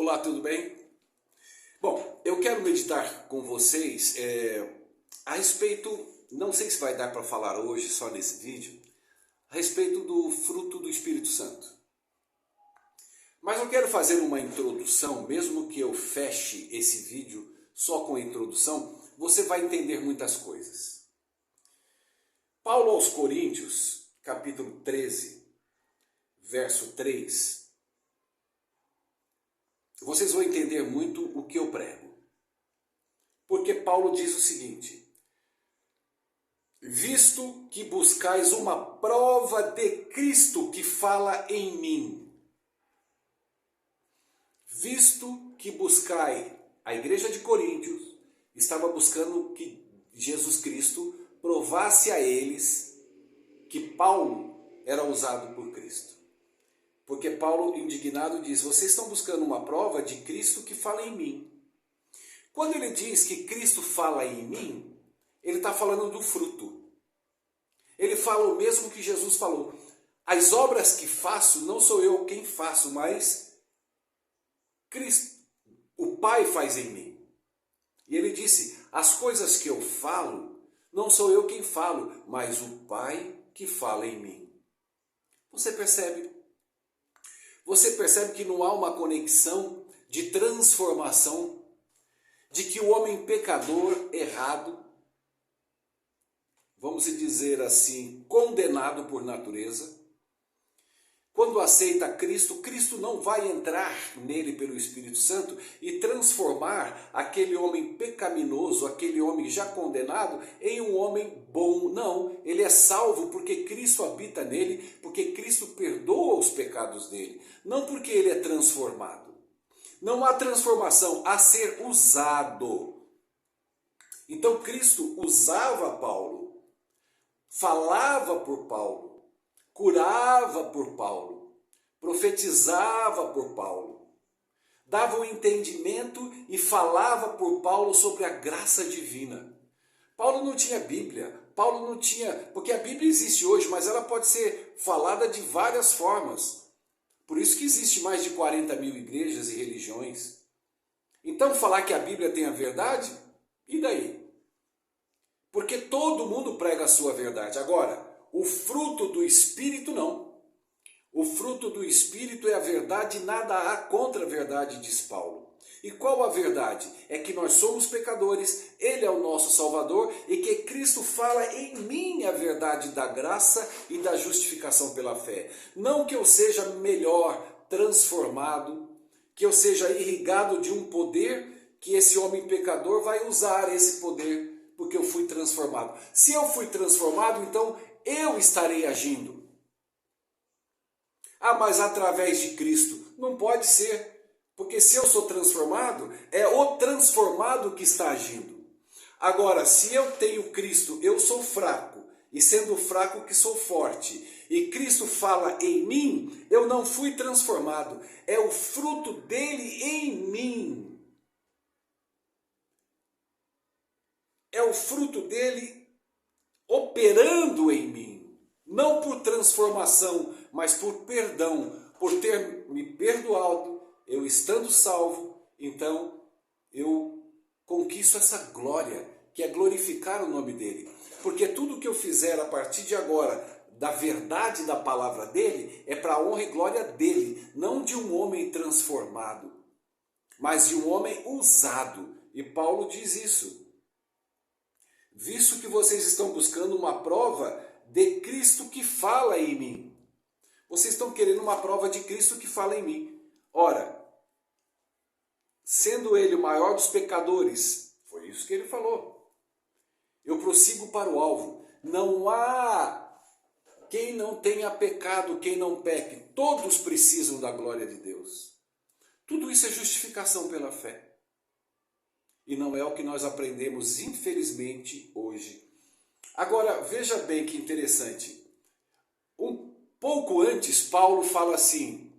Olá, tudo bem? Bom, eu quero meditar com vocês a respeito, não sei se vai dar para falar hoje só nesse vídeo, a respeito do fruto do Espírito Santo. Mas eu quero fazer uma introdução, mesmo que eu feche esse vídeo só com a introdução, você vai entender muitas coisas. Paulo aos Coríntios, capítulo 13, verso 3, vocês vão entender muito o que eu prego. Porque Paulo diz o seguinte: visto que buscais uma prova de Cristo que fala em mim. Visto que buscai, a igreja de Coríntios estava buscando que Jesus Cristo provasse a eles que Paulo era usado por Cristo. Porque Paulo, indignado, diz: vocês estão buscando uma prova de Cristo que fala em mim. Quando ele diz que Cristo fala em mim, ele está falando do fruto. Ele fala o mesmo que Jesus falou. As obras que faço, não sou eu quem faço, mas Cristo, o Pai faz em mim. E ele disse: as coisas que eu falo, não sou eu quem falo, mas o Pai que fala em mim. Você percebe? Você percebe que não há uma conexão de transformação, de que o homem pecador, errado, vamos dizer assim, condenado por natureza, quando aceita Cristo, Cristo não vai entrar nele pelo Espírito Santo e transformar aquele homem pecaminoso, aquele homem já condenado, em um homem bom. Não, ele é salvo porque Cristo habita nele, porque Cristo perdoa os pecados dele, não porque ele é transformado. Não há transformação, há ser usado. Então Cristo usava Paulo, falava por Paulo, curava por Paulo, profetizava por Paulo, dava o entendimento e falava por Paulo sobre a graça divina. Paulo não tinha Bíblia, Paulo não tinha, porque a Bíblia existe hoje, mas ela pode ser falada de várias formas. Por isso que existe mais de 40 mil igrejas e religiões. Então falar que a Bíblia tem a verdade, e daí? Porque todo mundo prega a sua verdade. Agora, o fruto do Espírito não. O fruto do Espírito é a verdade, nada há contra a verdade, diz Paulo. E qual a verdade? É que nós somos pecadores, Ele é o nosso Salvador e que Cristo fala em mim a verdade da graça e da justificação pela fé. Não que eu seja melhor, transformado, que eu seja irrigado de um poder que esse homem pecador vai usar esse poder porque eu fui transformado. Se eu fui transformado, então eu estarei agindo. Ah, mas através de Cristo. Não pode ser. Porque se eu sou transformado, é o transformado que está agindo. Agora, se eu tenho Cristo, eu sou fraco. E sendo fraco que sou forte. E Cristo fala em mim, eu não fui transformado. É o fruto dele em mim. É o fruto dele operando em mim. Não por transformação, mas por perdão. Por ter me perdoado, eu estando salvo, então eu conquisto essa glória, que é glorificar o nome dele. Porque tudo que eu fizer a partir de agora, da verdade da palavra dele, é para a honra e glória dele, não de um homem transformado, mas de um homem usado. E Paulo diz isso. Visto que vocês estão buscando uma prova de Cristo que fala em mim. Vocês estão querendo uma prova de Cristo que fala em mim. Ora, sendo ele o maior dos pecadores, foi isso que ele falou. Eu prossigo para o alvo. Não há quem não tenha pecado, quem não peque. Todos precisam da glória de Deus. Tudo isso é justificação pela fé. E não é o que nós aprendemos, infelizmente, hoje. Agora, veja bem que interessante. Um pouco antes, Paulo fala assim: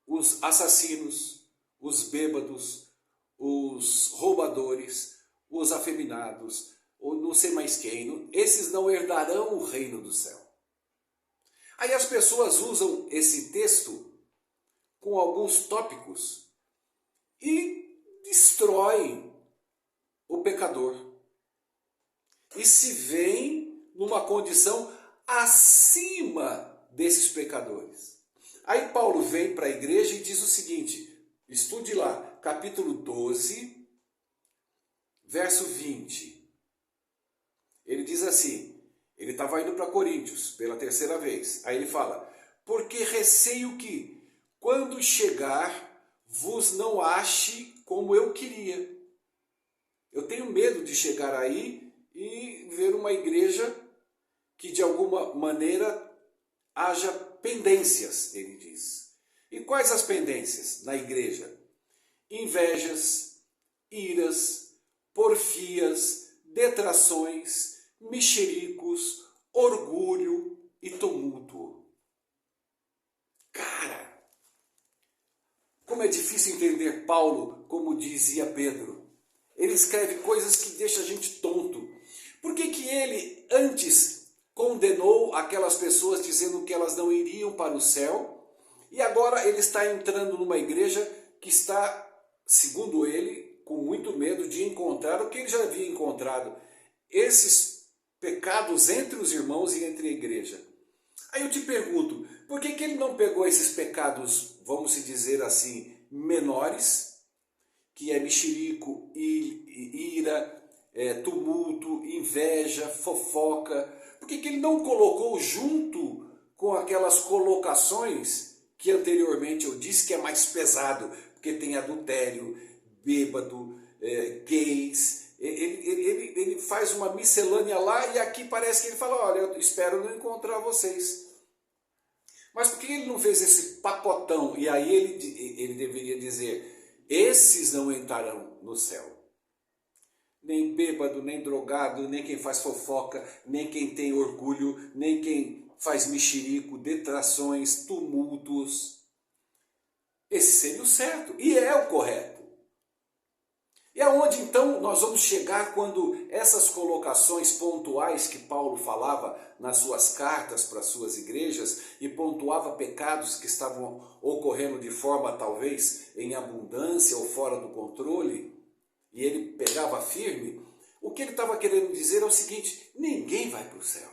os assassinos, os bêbados, os roubadores, os afeminados, ou não sei mais quem, esses não herdarão o reino do céu. Aí as pessoas usam esse texto com alguns tópicos e destrói o pecador. E se veem numa condição acima desses pecadores. Aí Paulo vem para a igreja e diz o seguinte, estude lá, capítulo 12, verso 20. Ele diz assim, ele estava indo para Coríntios pela terceira vez. Aí ele fala, porque receio que, quando chegar, vos não ache como eu queria. Eu tenho medo de chegar aí e ver uma igreja que de alguma maneira haja pendências, ele diz. E quais as pendências na igreja? Invejas, iras, porfias, detrações, mexericos, orgulho e tumulto. Cara, como é difícil entender Paulo, como dizia Pedro. Ele escreve coisas que deixam a gente tonto. Por que que ele antes condenou aquelas pessoas dizendo que elas não iriam para o céu? E agora ele está entrando numa igreja que está, segundo ele, com muito medo de encontrar o que ele já havia encontrado. Esses pecados entre os irmãos e entre a igreja. Aí eu te pergunto, por que que ele não pegou esses pecados, vamos dizer assim, menores, que é mexerico, ira, tumulto, inveja, fofoca? Por que que ele não colocou junto com aquelas colocações que anteriormente eu disse que é mais pesado? Porque tem adultério, bêbado, gays. Ele faz uma miscelânea lá e aqui parece que ele fala, olha, eu espero não encontrar vocês. Mas por que ele não fez esse pacotão? E aí ele deveria dizer, esses não entrarão no céu. Nem bêbado, nem drogado, nem quem faz fofoca, nem quem tem orgulho, nem quem faz mexerico, detrações, tumultos. Esse seria o certo e é o correto. E aonde então nós vamos chegar quando essas colocações pontuais que Paulo falava nas suas cartas para as suas igrejas e pontuava pecados que estavam ocorrendo de forma talvez em abundância ou fora do controle, e ele pegava firme, o que ele estava querendo dizer é o seguinte, ninguém vai para o céu.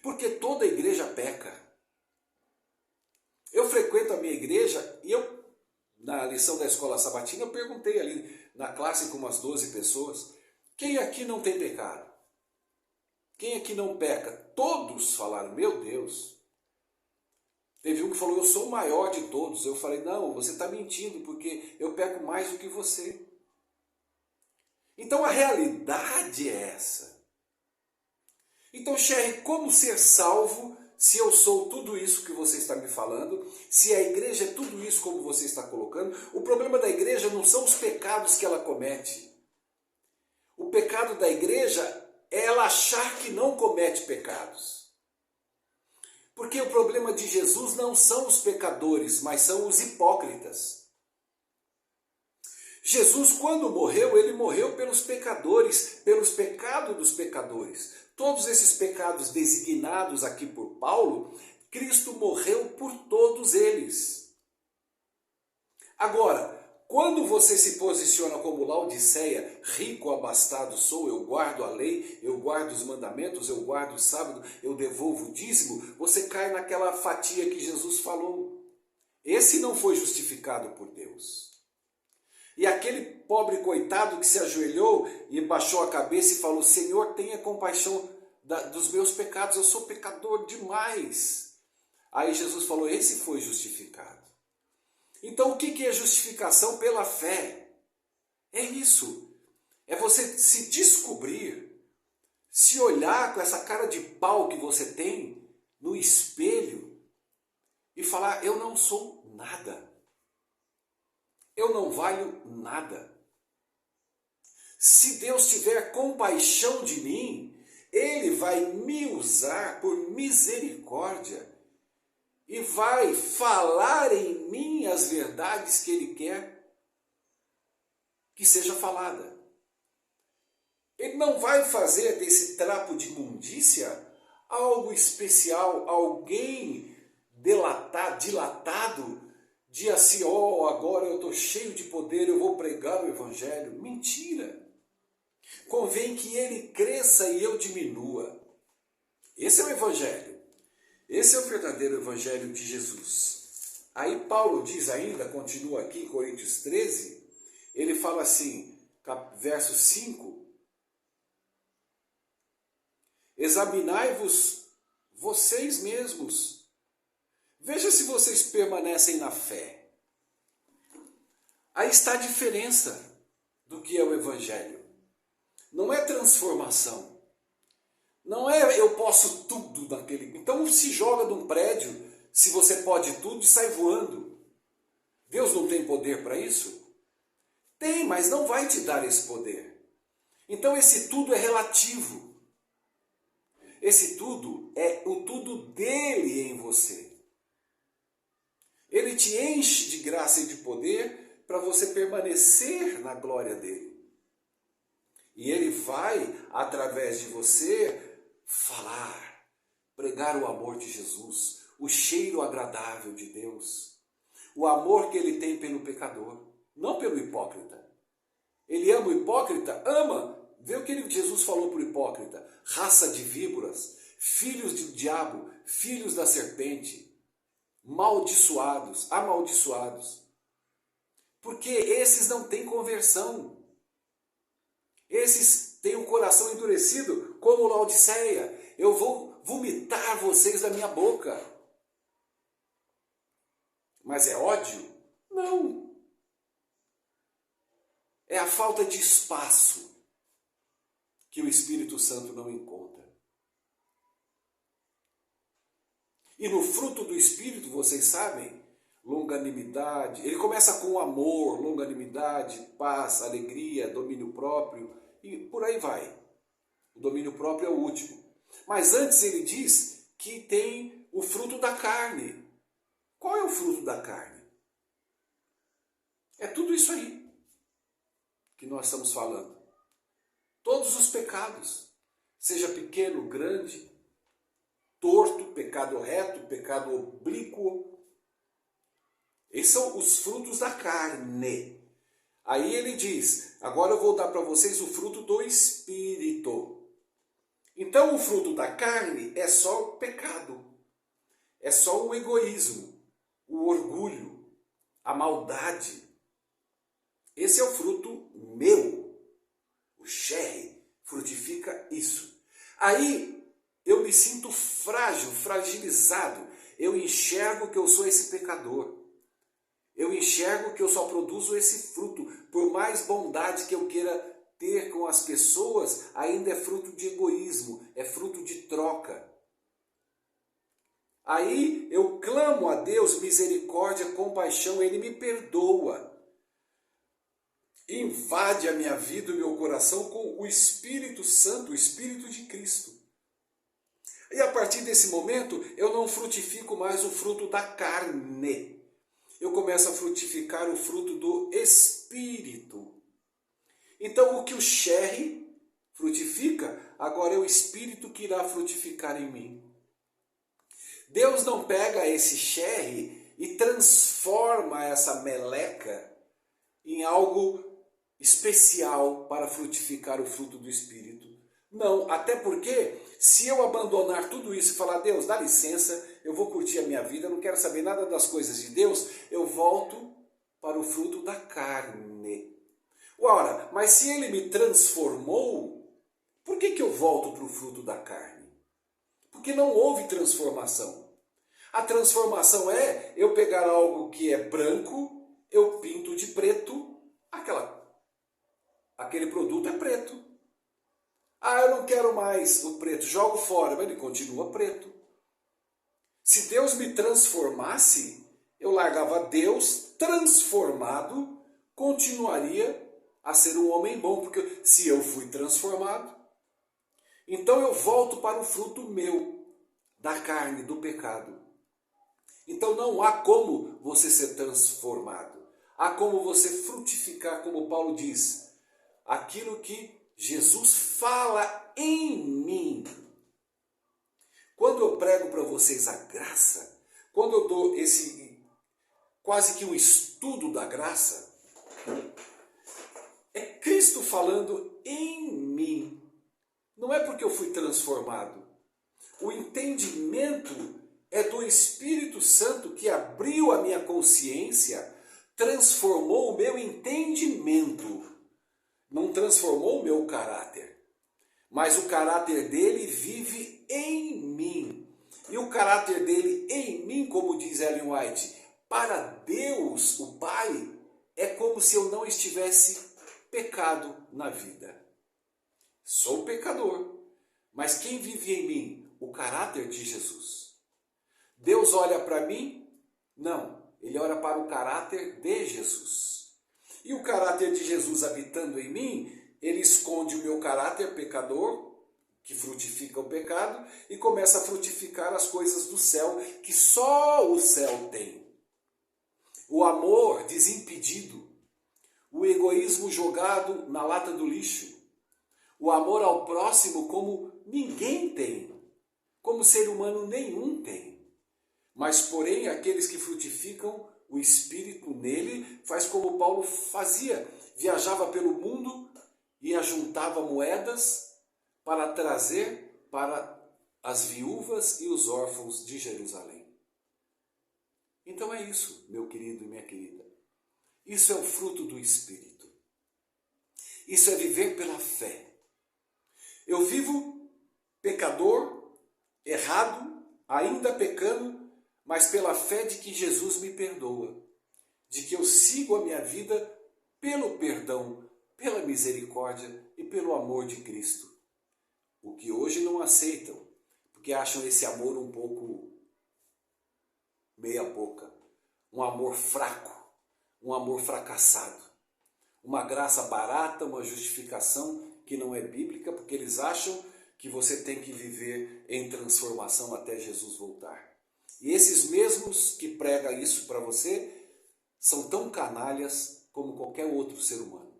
Porque toda igreja peca. Eu frequento a minha igreja e na lição da escola sabatina, eu perguntei ali na classe com umas 12 pessoas, quem aqui não tem pecado? Quem aqui não peca? Todos falaram, meu Deus. Teve um que falou, eu sou o maior de todos. Eu falei, não, você está mentindo, porque eu peco mais do que você. Então a realidade é essa. Então, Sherry, como ser salvo se eu sou tudo isso que você está me falando? Se a igreja é tudo isso como você está colocando? O problema da igreja não são os pecados que ela comete. O pecado da igreja é ela achar que não comete pecados. Porque o problema de Jesus não são os pecadores, mas são os hipócritas. Jesus, quando morreu, ele morreu pelos pecadores, pelos pecados dos pecadores. Todos esses pecados designados aqui por Paulo, Cristo morreu por todos eles. Agora, quando você se posiciona como Laodiceia, rico, abastado sou, eu guardo a lei, eu guardo os mandamentos, eu guardo o sábado, eu devolvo o dízimo, você cai naquela fatia que Jesus falou. Esse não foi justificado por Deus. E aquele pobre coitado que se ajoelhou e baixou a cabeça e falou, Senhor, tenha compaixão dos meus pecados, eu sou pecador demais. Aí Jesus falou, esse foi justificado. Então o que é justificação pela fé? É isso. É você se descobrir, se olhar com essa cara de pau que você tem no espelho e falar, eu não sou nada. Eu não valho nada. Se Deus tiver compaixão de mim, Ele vai me usar por misericórdia e vai falar em mim as verdades que Ele quer que seja falada. Ele não vai fazer desse trapo de imundícia algo especial, alguém dilatado, de assim, agora eu estou cheio de poder, eu vou pregar o Evangelho. Mentira! Convém que ele cresça e eu diminua. Esse é o Evangelho. Esse é o verdadeiro Evangelho de Jesus. Aí Paulo diz ainda, continua aqui em Coríntios 13, ele fala assim, verso 5, examinai-vos vocês mesmos, veja se vocês permanecem na fé. Aí está a diferença do que é o Evangelho. Não é transformação. Não é eu posso tudo naquele... Então se joga de um prédio, se você pode tudo, e sai voando. Deus não tem poder para isso? Tem, mas não vai te dar esse poder. Então esse tudo é relativo. Esse tudo é o tudo dele em você. Ele te enche de graça e de poder para você permanecer na glória dele. E ele vai, através de você, falar, pregar o amor de Jesus, o cheiro agradável de Deus, o amor que ele tem pelo pecador, não pelo hipócrita. Ele ama o hipócrita? Ama. Vê o que Jesus falou para o hipócrita. Raça de víboras, filhos do diabo, filhos da serpente, maldiçoados, amaldiçoados. Porque esses não têm conversão. Esses têm o coração endurecido, como Laodiceia. Eu vou vomitar vocês da minha boca. Mas é ódio? Não. É a falta de espaço que o Espírito Santo não encontra. E no fruto do Espírito, vocês sabem, longanimidade, ele começa com amor, longanimidade, paz, alegria, domínio próprio, e por aí vai. O domínio próprio é o último. Mas antes ele diz que tem o fruto da carne. Qual é o fruto da carne? É tudo isso aí que nós estamos falando. Todos os pecados, seja pequeno, grande, torto, pecado reto, pecado oblíquo. Esses são os frutos da carne. Aí ele diz, agora eu vou dar para vocês o fruto do Espírito. Então o fruto da carne é só o pecado. É só o egoísmo, o orgulho, a maldade. Esse é o fruto meu. O sherry frutifica isso. Aí eu me sinto frágil, fragilizado. Eu enxergo que eu sou esse pecador. Eu enxergo que eu só produzo esse fruto. Por mais bondade que eu queira ter com as pessoas, ainda é fruto de egoísmo, é fruto de troca. Aí eu clamo a Deus misericórdia, compaixão, Ele me perdoa. Invade a minha vida e o meu coração com o Espírito Santo, o Espírito de Cristo. E a partir desse momento, eu não frutifico mais o fruto da carne. Eu começo a frutificar o fruto do Espírito. Então, o que o sherry frutifica, agora é o Espírito que irá frutificar em mim. Deus não pega esse sherry e transforma essa meleca em algo especial para frutificar o fruto do Espírito. Não, até porque se eu abandonar tudo isso e falar, Deus, dá licença, eu vou curtir a minha vida, eu não quero saber nada das coisas de Deus, eu volto para o fruto da carne. Ora, mas se Ele me transformou, por que eu volto para o fruto da carne? Porque não houve transformação. A transformação é eu pegar algo que é branco, eu pinto de preto, aquele produto é preto. Ah, eu não quero mais o preto, jogo fora, mas ele continua preto. Se Deus me transformasse, eu largava Deus transformado, continuaria a ser um homem bom, porque se eu fui transformado, então eu volto para o fruto meu, da carne, do pecado. Então não há como você ser transformado. Há como você frutificar, como Paulo diz, aquilo que Jesus fala em mim. Quando eu prego para vocês a graça, quando eu dou esse quase que um estudo da graça, é Cristo falando em mim. Não é porque eu fui transformado. O entendimento é do Espírito Santo que abriu a minha consciência, transformou o meu entendimento. Não transformou o meu caráter. Mas o caráter dele vive em mim. E o caráter dele em mim, como diz Ellen White, para Deus, o Pai, é como se eu não estivesse pecado na vida. Sou pecador, mas quem vive em mim? O caráter de Jesus. Deus olha para mim? Não, ele olha para o caráter de Jesus. E o caráter de Jesus habitando em mim, ele esconde o meu caráter pecador, que frutifica o pecado, e começa a frutificar as coisas do céu, que só o céu tem. O amor desimpedido, o egoísmo jogado na lata do lixo, o amor ao próximo como ninguém tem, como ser humano nenhum tem. Mas, porém, aqueles que frutificam o Espírito nele, faz como Paulo fazia, viajava pelo mundo e ajuntava moedas para trazer para as viúvas e os órfãos de Jerusalém. Então é isso, meu querido e minha querida. Isso é o fruto do Espírito. Isso é viver pela fé. Eu vivo pecador, errado, ainda pecando, mas pela fé de que Jesus me perdoa, de que eu sigo a minha vida pelo perdão, pela misericórdia e pelo amor de Cristo. O que hoje não aceitam, porque acham esse amor um pouco meia boca, um amor fraco, um amor fracassado, uma graça barata, uma justificação que não é bíblica, porque eles acham que você tem que viver em transformação até Jesus voltar. E esses mesmos que pregam isso para você são tão canalhas como qualquer outro ser humano.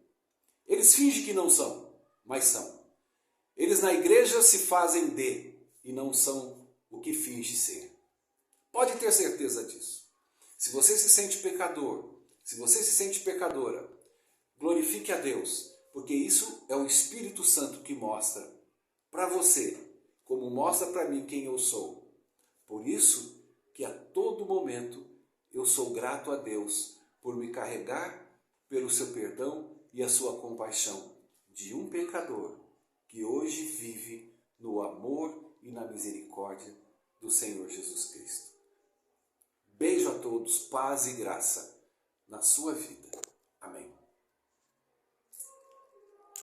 Eles fingem que não são, mas são. Eles na igreja se fazem de e não são o que finge ser. Pode ter certeza disso. Se você se sente pecador, se você se sente pecadora, glorifique a Deus, porque isso é o Espírito Santo que mostra para você, como mostra para mim quem eu sou. Por isso que a todo momento eu sou grato a Deus por me carregar pelo seu perdão e a sua compaixão de um pecador que hoje vive no amor e na misericórdia do Senhor Jesus Cristo. Beijo a todos, paz e graça na sua vida. Amém.